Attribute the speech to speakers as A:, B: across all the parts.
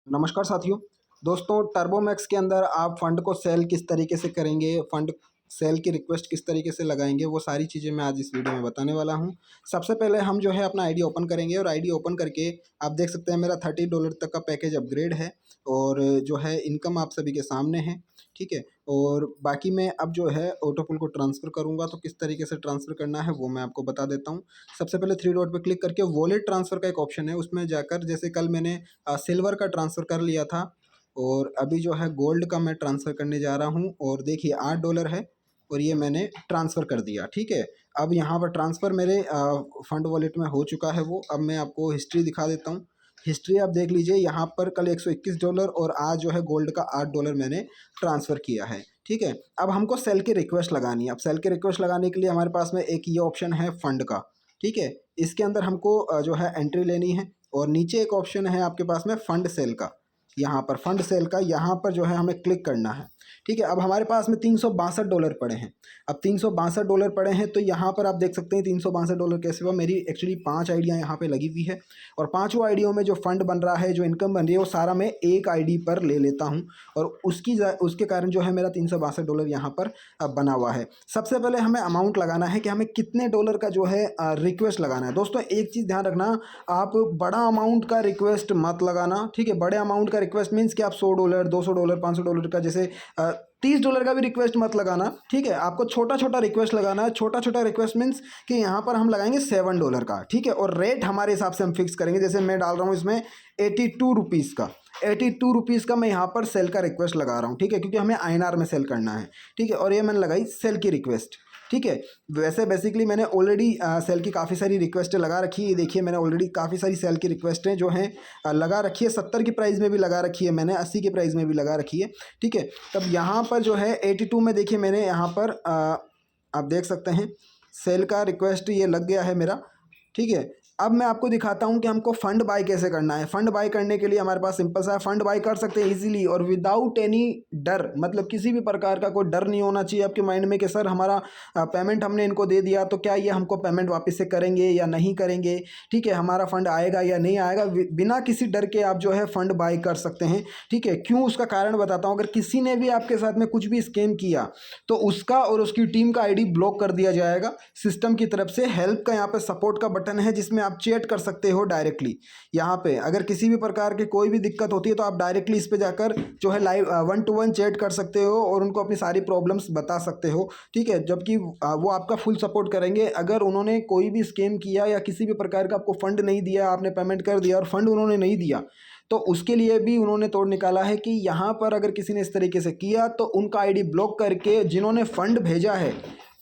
A: नमस्कार साथियों। दोस्तों, टर्बोमैक्स के अंदर आप फ़ंड को सेल किस तरीके से करेंगे, फ़ंड सेल की रिक्वेस्ट किस तरीके से लगाएंगे, वो सारी चीज़ें मैं आज इस वीडियो में बताने वाला हूं। सबसे पहले हम जो है अपना आईडी ओपन करेंगे और आईडी ओपन करके आप देख सकते हैं मेरा $30 तक का पैकेज अपग्रेड है और जो है इनकम आप सभी के सामने है। ठीक है। और बाकी मैं अब जो है ऑटोपुल को ट्रांसफ़र करूँगा, तो किस तरीके से ट्रांसफ़र करना है वो मैं आपको बता देता हूँ। सबसे पहले थ्री डॉट पे क्लिक करके वॉलेट ट्रांसफ़र का एक ऑप्शन है, उसमें जाकर जैसे कल मैंने सिल्वर का ट्रांसफ़र कर लिया था और अभी जो है गोल्ड का मैं ट्रांसफ़र करने जा रहा हूँ और देखिए $8 है और ये मैंने ट्रांसफ़र कर दिया। ठीक है। अब यहाँ पर ट्रांसफ़र मेरे फ़ंड वॉलेट में हो चुका है वो। अब मैं आपको हिस्ट्री दिखा देता हूँ। हिस्ट्री आप देख लीजिए, यहाँ पर कल $121 और आज जो है गोल्ड का $8 मैंने ट्रांसफ़र किया है। ठीक है। अब हमको सेल की रिक्वेस्ट लगानी है। अब सेल की रिक्वेस्ट लगाने के लिए हमारे पास में एक ये ऑप्शन है फ़ंड का। ठीक है। इसके अंदर हमको जो है एंट्री लेनी है और नीचे एक ऑप्शन है आपके पास में फ़ंड सेल का। यहाँ पर फ़ंड सेल का यहाँ पर जो है हमें क्लिक करना है। ठीक है। अब हमारे पास में $362 पड़े हैं। अब $362 पड़े हैं तो यहाँ पर आप देख सकते हैं $362 के सिवा मेरी एक्चुअली 5 आईडियाँ यहाँ पे लगी हुई है और पाँचों आईडियों में जो फ़ंड बन रहा है, जो इनकम बन रही है, वो सारा मैं एक आईडी पर ले लेता हूँ और उसके कारण जो है मेरा $362 यहाँ पर बना हुआ है। सबसे पहले हमें अमाउंट लगाना है कि हमें कितने डॉलर का जो है रिक्वेस्ट लगाना है। दोस्तों, एक चीज़ ध्यान रखना, आप बड़ा अमाउंट का रिक्वेस्ट मत लगाना। ठीक है। बड़े अमाउंट का रिक्वेस्ट मीन्स कि आप $100, $200, $500 का, जैसे $30 का भी रिक्वेस्ट मत लगाना। ठीक है। आपको छोटा छोटा रिक्वेस्ट लगाना है। छोटा छोटा रिक्वेस्ट मीन्स कि यहाँ पर हम लगाएंगे $7 का। ठीक है। और रेट हमारे हिसाब से हम फिक्स करेंगे। जैसे मैं डाल रहा हूँ इसमें ₹82 का, ₹82 का मैं यहाँ पर सेल का रिक्वेस्ट लगा रहा हूँ। ठीक है। क्योंकि हमें INR में सेल करना है। ठीक है। और ये मैंने लगाई सेल की रिक्वेस्ट। ठीक है। वैसे बेसिकली मैंने ऑलरेडी सेल की काफ़ी सारी रिक्वेस्टें लगा रखी है। देखिए, मैंने ऑलरेडी काफ़ी सारी सेल की रिक्वेस्टें जो हैं लगा रखी है। 70 की प्राइस में भी लगा रखी है मैंने, 80 की प्राइस में भी लगा रखी है। ठीक है। तब यहाँ पर जो है 82 में देखिए मैंने यहाँ पर आप देख सकते हैं सेल का रिक्वेस्ट ये लग गया है मेरा। ठीक है। अब मैं आपको दिखाता हूँ कि हमको फ़ंड बाय कैसे करना है। फ़ंड बाय करने के लिए हमारे पास सिंपल सा है, फ़ंड बाय कर सकते हैं इजीली और विदाउट एनी डर, मतलब किसी भी प्रकार का कोई डर नहीं होना चाहिए आपके माइंड में कि सर हमारा पेमेंट हमने इनको दे दिया तो क्या ये हमको पेमेंट वापस से करेंगे या नहीं करेंगे। ठीक है। हमारा फ़ंड आएगा या नहीं आएगा, बिना किसी डर के आप जो है फ़ंड बाय कर सकते हैं। ठीक है। क्यों, उसका कारण बताता हूँ। अगर किसी ने भी आपके साथ में कुछ भी स्कैम किया तो उसका और उसकी टीम का आईडी ब्लॉक कर दिया जाएगा सिस्टम की तरफ से। हेल्प का यहाँ पे सपोर्ट का बटन है जिसमें आप चैट कर सकते हो डायरेक्टली। यहाँ पे अगर किसी भी प्रकार की कोई भी दिक्कत होती है तो आप डायरेक्टली इस पे जाकर जो है लाइव 1-to-1 चैट कर सकते हो और उनको अपनी सारी प्रॉब्लम्स बता सकते हो। ठीक है। जबकि वो आपका फुल सपोर्ट करेंगे। अगर उन्होंने कोई भी स्कैम किया या किसी भी प्रकार का आपको फंड नहीं दिया, आपने पेमेंट कर दिया और फंड उन्होंने नहीं दिया, तो उसके लिए भी उन्होंने तोड़ निकाला है कि यहाँ पर अगर किसी ने इस तरीके से किया तो उनका आईडी ब्लॉक करके जिन्होंने फंड भेजा है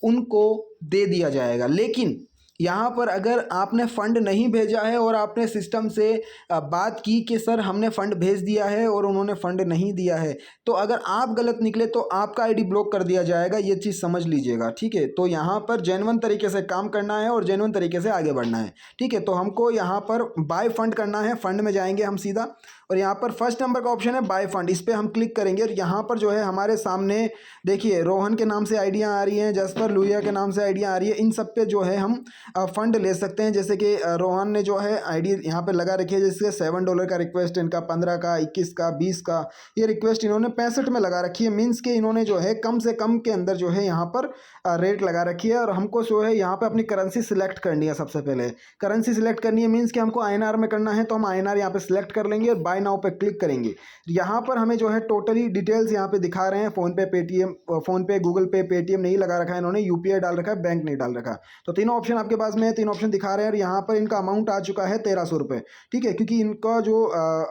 A: उनको दे दिया जाएगा। लेकिन यहाँ पर अगर आपने फ़ंड नहीं भेजा है और आपने सिस्टम से बात की कि सर हमने फ़ंड भेज दिया है और उन्होंने फ़ंड नहीं दिया है, तो अगर आप गलत निकले तो आपका आईडी ब्लॉक कर दिया जाएगा। ये चीज़ समझ लीजिएगा। ठीक है। तो यहाँ पर जेन्युइन तरीके से काम करना है और जेन्युइन तरीके से आगे बढ़ना है। ठीक है। तो हमको यहाँ पर बाय फंड करना है। फ़ंड में जाएंगे हम सीधा और यहाँ पर फर्स्ट नंबर का ऑप्शन है बाय फंड, इस पर हम क्लिक करेंगे और यहाँ पर जो है हमारे सामने देखिए रोहन के नाम से आइडियाँ आ रही हैं, जसपर लुहिया के नाम से आइडियाँ आ रही है। इन सब पे जो है हम फंड ले सकते हैं। जैसे कि रोहन ने जो है आईडी यहाँ पे लगा रखी है, जैसे $7 का रिक्वेस्ट, इनका 15 का, 21 का, 20 का, ये रिक्वेस्ट इन्होंने 65 में लगा रखी है। मीन्स के इन्होंने जो है कम से कम के अंदर जो है यहाँ पर रेट लगा रखी है। और हमको जो है यहाँ पे अपनी करेंसी सिलेक्ट करनी है। सबसे पहले करेंसी सिलेक्ट करनी है, मीन्स कि हमको INR में करना है तो हम INR यहाँ पे सिलेक्ट कर लेंगे और बाय नाउ पे क्लिक करेंगे। यहाँ पर हमें जो है टोटली डिटेल्स यहाँ पे दिखा रहे हैं। फ़ोनपे, पेटीएम, फ़ोनपे, गूगल पे, पेटीएम नहीं लगा रखा है इन्होंने, UPI डाल रखा है, बैंक नहीं डाल रखा। तो तीनों ऑप्शन आपके पास में है, तीन ऑप्शन दिखा रहे हैं और यहाँ पर इनका अमाउंट आ चुका है ₹1300। ठीक है। क्योंकि इनका जो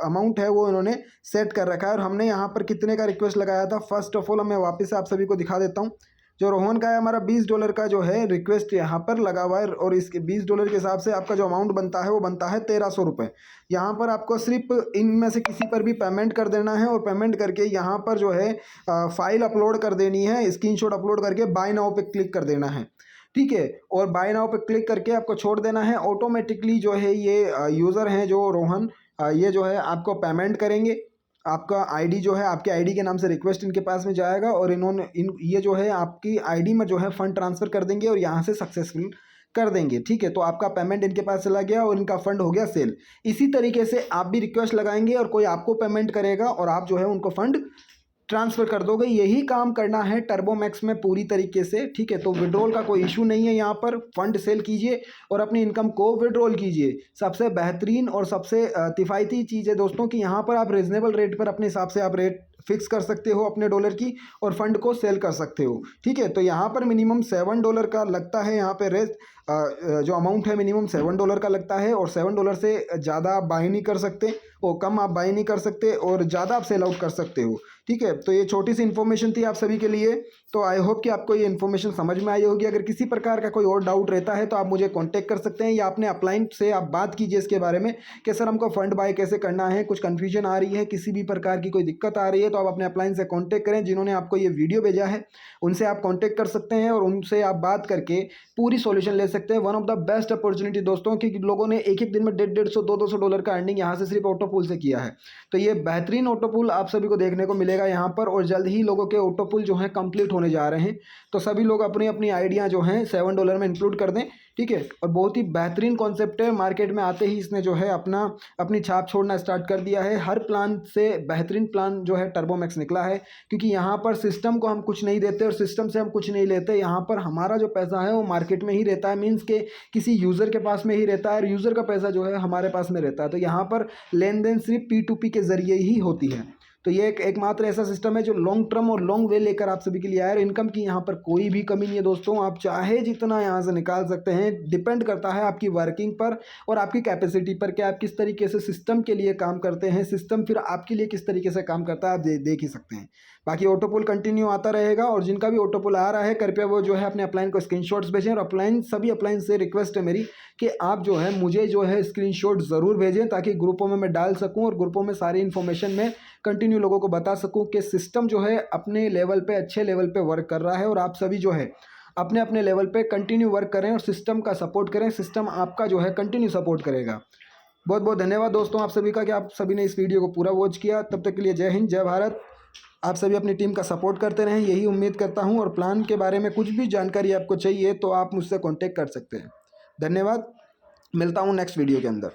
A: अमाउंट है वो इन्होंने सेट कर रखा है और हमने यहाँ पर कितने का रिक्वेस्ट लगाया था। फर्स्ट ऑफ ऑल मैं वापस से आप सभी को दिखा देता हूँ। जो रोहन का है हमारा $20 का जो है रिक्वेस्ट यहाँ पर लगा हुआ है और इसके $20 के हिसाब से आपका जो अमाउंट बनता है वो बनता है ₹1300। यहाँ पर आपको सिर्फ इनमें से किसी पर भी पेमेंट कर देना है और पेमेंट करके यहाँ पर जो है फाइल अपलोड कर देनी है, स्क्रीनशॉट अपलोड करके बाय नाउ पे क्लिक कर देना है। ठीक है। और बाय नाउ पे क्लिक करके आपको छोड़ देना है। ऑटोमेटिकली जो है ये यूज़र हैं जो रोहन, ये जो है आपको पेमेंट करेंगे। आपका आईडी जो है आपके आईडी के नाम से रिक्वेस्ट इनके पास में जाएगा और इन्होंने ये जो है आपकी आईडी में जो है फ़ंड ट्रांसफ़र कर देंगे और यहाँ से सक्सेसफुल कर देंगे। ठीक है, तो आपका पेमेंट इनके पास चला गया और इनका फंड हो गया सेल। इसी तरीके से आप भी रिक्वेस्ट लगाएंगे और कोई आपको पेमेंट करेगा और आप जो है उनको फंड ट्रांसफ़र कर दोगे। यही काम करना है टर्बोमैक्स में पूरी तरीके से। ठीक है, तो विड्रॉल का कोई इशू नहीं है। यहाँ पर फंड सेल कीजिए और अपनी इनकम को विड्रॉल कीजिए। सबसे बेहतरीन और सबसे किफ़ायती चीज़ है दोस्तों कि यहाँ पर आप रिजनेबल रेट पर अपने हिसाब से आप रेट फिक्स कर सकते हो अपने डॉलर की और फंड को सेल कर सकते हो। ठीक है, तो यहाँ पर मिनिमम $7 का लगता है। यहाँ पे रेट जो अमाउंट है मिनिमम $7 का लगता है और $7 से ज़्यादा आप बाई नहीं कर सकते और कम आप बाई नहीं कर सकते और ज़्यादा आप सेल आउट कर सकते हो। ठीक है, तो ये छोटी सी इन्फॉर्मेशन थी आप सभी के लिए। तो आई होप कि आपको ये इन्फॉर्मेशन समझ में आई होगी। अगर किसी प्रकार का कोई और डाउट रहता है तो आप मुझे कांटेक्ट कर सकते हैं या अपने अपलाइन से आप बात कीजिए इसके बारे में कि सर हमको फंड बाय कैसे करना है, कुछ कन्फ्यूजन आ रही है, किसी भी प्रकार की कोई दिक्कत आ रही है तो आप अपने अपलाइन से कांटेक्ट करें। जिन्होंने आपको ये वीडियो भेजा है उनसे आप कांटेक्ट कर सकते हैं और उनसे आप बात करके पूरी सॉल्यूशन ले सकते हैं। One of the best opportunity दोस्तों कि लोगों ने एक दिन में $150-200 का अर्निंग यहाँ से सिर्फ ऑटो पूल से किया है। तो ये बेहतरीन ऑटो पूल आप सभी को देखने को मिलेगा यहाँ पर और जल्द ही लोगों के ऑटो पूल जो हैं कंप्लीट होने जा रहे हैं। तो सभी लोग अपनी अपनी आइडिया जो हैं $7 में इंक्लूड कर दें। ठीक है, और बहुत ही बेहतरीन कॉन्सेप्ट है। मार्केट में आते ही इसने जो है अपनी छाप छोड़ना स्टार्ट कर दिया है। हर प्लान से बेहतरीन प्लान जो है टर्बोमैक्स निकला है क्योंकि यहाँ पर सिस्टम को हम कुछ नहीं देते और सिस्टम से हम कुछ नहीं लेते। यहाँ पर हमारा जो पैसा है वो मार्केट में ही रहता है, मीन्स के किसी यूज़र के पास में ही रहता है और यूज़र का पैसा जो है हमारे पास में रहता है। तो यहाँ पर लेन देन सिर्फ P2P के ज़रिए ही होती है। तो ये एकमात्र ऐसा सिस्टम है जो लॉन्ग टर्म और लॉन्ग वे लेकर आप सभी के लिए आया और इनकम की यहाँ पर कोई भी कमी नहीं है दोस्तों। आप चाहे जितना यहाँ से निकाल सकते हैं, डिपेंड करता है आपकी वर्किंग पर और आपकी कैपेसिटी पर कि आप किस तरीके से सिस्टम के लिए काम करते हैं। सिस्टम फिर आपके लिए किस तरीके से काम करता है आप देख ही सकते हैं। बाकी ऑटो पुल कंटिन्यू आता रहेगा और जिनका भी ऑटो पुल आ रहा है कृपया वो जो है अपने अपलाइन को स्क्रीनशॉट्स भेजें और सभी अपलाइन से रिक्वेस्ट है मेरी कि आप जो है मुझे जो है स्क्रीनशॉट ज़रूर भेजें ताकि ग्रुपों में मैं डाल सकूं और ग्रुपों में सारी इन्फॉर्मेशन में कंटिन्यू लोगों को बता सकूं कि सिस्टम जो है अपने लेवल पे अच्छे लेवल पे वर्क कर रहा है और आप सभी जो है अपने अपने लेवल पे कंटिन्यू वर्क करें और सिस्टम का सपोर्ट करें। सिस्टम आपका जो है कंटिन्यू सपोर्ट करेगा। बहुत बहुत धन्यवाद दोस्तों आप सभी का कि आप सभी ने इस वीडियो को पूरा वॉच किया। तब तक के लिए जय हिंद, जय भारत। आप सभी अपनी टीम का सपोर्ट करते रहें, यही उम्मीद करता हूं। और प्लान के बारे में कुछ भी जानकारी आपको चाहिए तो आप मुझसे कॉन्टेक्ट कर सकते हैं। धन्यवाद, मिलता हूं नेक्स्ट वीडियो के अंदर।